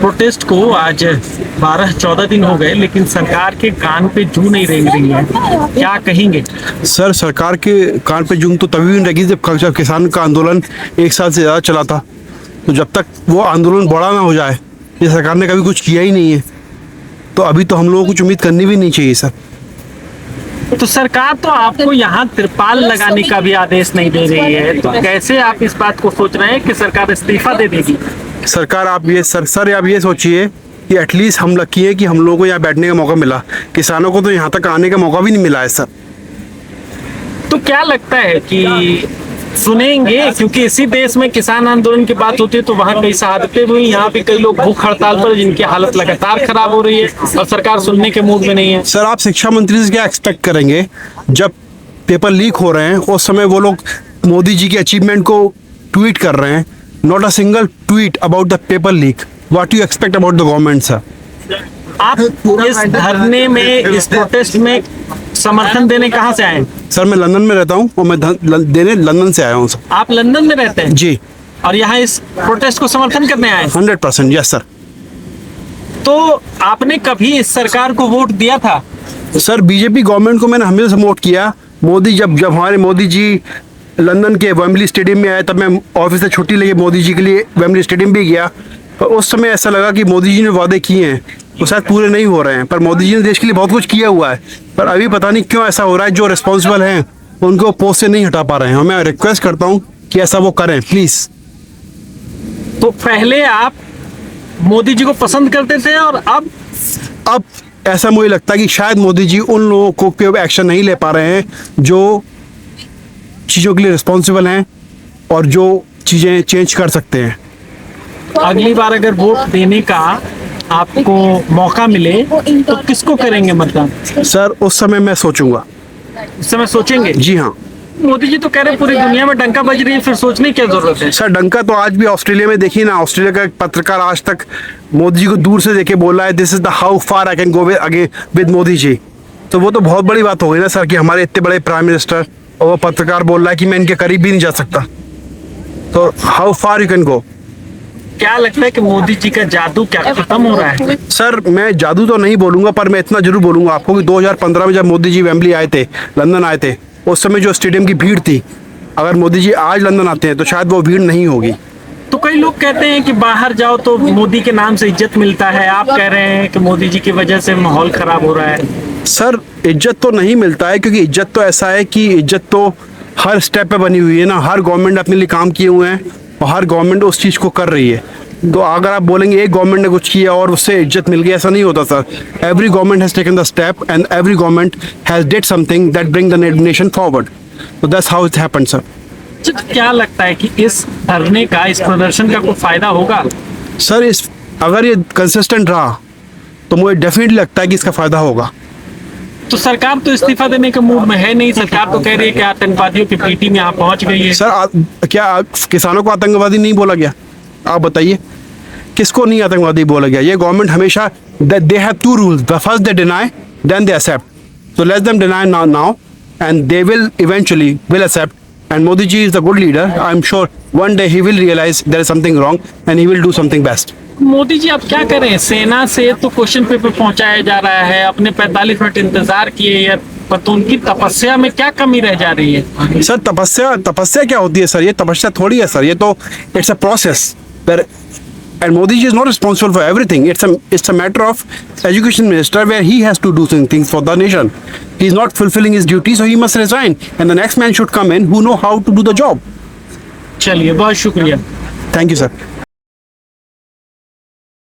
Protest को आज 12-14 दिन हो गए, लेकिन सरकार के कान पे जू नहीं रेंग रही है, क्या कहेंगे? सर, सरकार के कान पे जूं तो तभी भी नहीं लगी जब किसान का आंदोलन 1 साल से ज़्यादा चला था। तो जब तक वो आंदोलन बड़ा ना हो जाए, ये सरकार ने कभी कुछ किया ही नहीं है, तो अभी तो हम लोगों को कुछ उम्मीद करनी भी नहीं चाहिए सर। तो सरकार तो आपको यहाँ तिरपाल लगाने का भी आदेश नहीं दे रही है, तो कैसे आप इस बात को सोच रहे हैं कि सरकार इस्तीफा दे देगी? सरकार आप ये आप ये सोचिए कि एटलीस्ट हम लकी है कि हम लोगों को यहाँ बैठने का मौका मिला। किसानों को तो यहाँ तक आने का मौका भी नहीं मिला है सर। तो क्या लगता है कि सुनेंगे? क्योंकि इसी देश में किसान आंदोलन की बात होती है तो वहाँ कई शहादतें हुई, यहाँ पे कई लोग भूख हड़ताल पर, जिनकी हालत लगातार खराब हो रही है और सरकार सुनने के मूड में नहीं है। सर, आप शिक्षा मंत्री से क्या एक्सपेक्ट करेंगे? जब पेपर लीक हो रहे हैं उस समय वो लोग मोदी जी के अचीवमेंट को ट्वीट कर रहे हैं। Not a single tweet about the paper leak. What you expect about the government sir? आप इस धरने में, इस प्रोटेस्ट में समर्थन देने कहाँ से आए? सर, मैं लंदन में रहता हूँ और मैं देने लंदन से आया हूँ सर। आप लंदन में रहते हैं? जी। और यहाँ इस प्रोटेस्ट को समर्थन करने आए? 100% यस सर। तो आपने कभी इस सरकार को वोट दिया था? सर, बीजेपी गवर्नमेंट को मैंने हमेशा सपोर्ट किया। मोदी जब हमारे मोदी जी लंदन के वेम्बली स्टेडियम में आए, तब मैं ऑफिस से छुट्टी लेके मोदी जी के लिए वेम्बली स्टेडियम भी गया। पर उस समय ऐसा लगा कि मोदी जी ने वादे किए हैं वो शायद पूरे नहीं हो रहे हैं, पर मोदी जी ने देश के लिए बहुत कुछ किया हुआ है। पर अभी पता नहीं क्यों ऐसा हो रहा है, जो रिस्पॉन्सिबल हैं उनको पोस्ट से नहीं हटा पा रहे हैं। मैं रिक्वेस्ट करता हूँ कि ऐसा वो करें प्लीज़। तो पहले आप मोदी जी को पसंद करते थे और अब ऐसा मुझे लगता है कि शायद मोदी जी उन लोगों को पे एक्शन नहीं ले पा रहे हैं जो चीज़ों के लिए रिस्पॉन्सिबल हैं और जो चीज़ें चेंज कर सकते हैं। अगली बार अगर वोट देने का आपको मौका मिले तो किसको करेंगे मतदान? सर, उस समय मैं सोचूंगा। उस समय सोचेंगे? जी हाँ। मोदी जी तो कह रहे पूरी दुनिया में डंका बज रही है, फिर सोचने की क्या जरूरत है? सर, डंका तो आज भी ऑस्ट्रेलिया में देखिए ना। ऑस्ट्रेलिया का एक पत्रकार आज तक मोदी जी को दूर से देखे बोला है, this is the how far I can go with Modi ji. तो वो तो बहुत बड़ी बात हो गई ना सर, कि हमारे इतने बड़े प्राइम मिनिस्टर और वो पत्रकार बोल रहा है कि मैं इनके करीब भी नहीं जा सकता। तो how far you can go? क्या लगता है कि मोदी जी का जादू क्या खत्म हो रहा है? सर, मैं जादू तो नहीं बोलूंगा, पर मैं इतना जरूर बोलूंगा आपको कि 2015 में जब मोदी जी वेम्बली आए थे, लंदन आए थे, उस समय जो स्टेडियम की भीड़ थी, अगर मोदी जी आज लंदन आते हैं तो शायद वो भीड़ नहीं होगी। तो कई लोग कहते हैं कि बाहर जाओ तो मोदी के नाम से इज्जत मिलता है, आप कह रहे हैं कि मोदी जी की वजह से माहौल खराब हो रहा है। सर, इज्जत तो नहीं मिलता है, क्योंकि इज्जत तो ऐसा है कि इज्जत तो हर स्टेप पे बनी हुई है ना। हर गवर्नमेंट अपने लिए काम किए हुए हैं और हर गवर्नमेंट उस चीज़ को कर रही है। तो अगर आप बोलेंगे एक गवर्नमेंट ने कुछ किया और उससे इज्जत मिल गई, ऐसा नहीं होता sir. Every government has taken the step and every government has did something that bring the nation forward. तो that's how it happened sir. क्या लगता है कि इस धरने का, इस प्रदर्शन का कोई फायदा होगा? सर, अगर ये कंसिस्टेंट रहा तो मुझे डेफिनेटली लगता है कि इसका फायदा होगा। तो सरकार तो इस्तीफा देने के मूड में है नहीं। सरकार तो कह रही है कि आतंकवादियों की पीटी में आप पहुंच गई है। सर, क्या किसानों को आतंकवादी नहीं बोला गया? आप बताइए, किसको नहीं आतंकवादी बोला गया? ये गवर्नमेंट हमेशा, they have two rules, the first they deny then they accept. So let them deny now and they will eventually will accept. And Modi ji is the good leader. I am sure one day he will realise there is something wrong and he will do something best. Modi ji, आप क्या करें? सेना से तो question paper पहुंचाया जा रहा है, अपने 45 मिनट इंतजार किए, पर तो उनकी तपस्या में क्या कमी रह जा रही है? सर, तपस्या क्या होती है सर? ये तपस्या थोड़ी है सर, ये तो it's a process. And Modi ji is not responsible for everything. It's a matter of education minister where he has to do some things for the nation. He is not fulfilling his duty, so he must resign. And the next man should come in who know how to do the job. चलिए, बहुत शुक्रिया। Thank you, sir.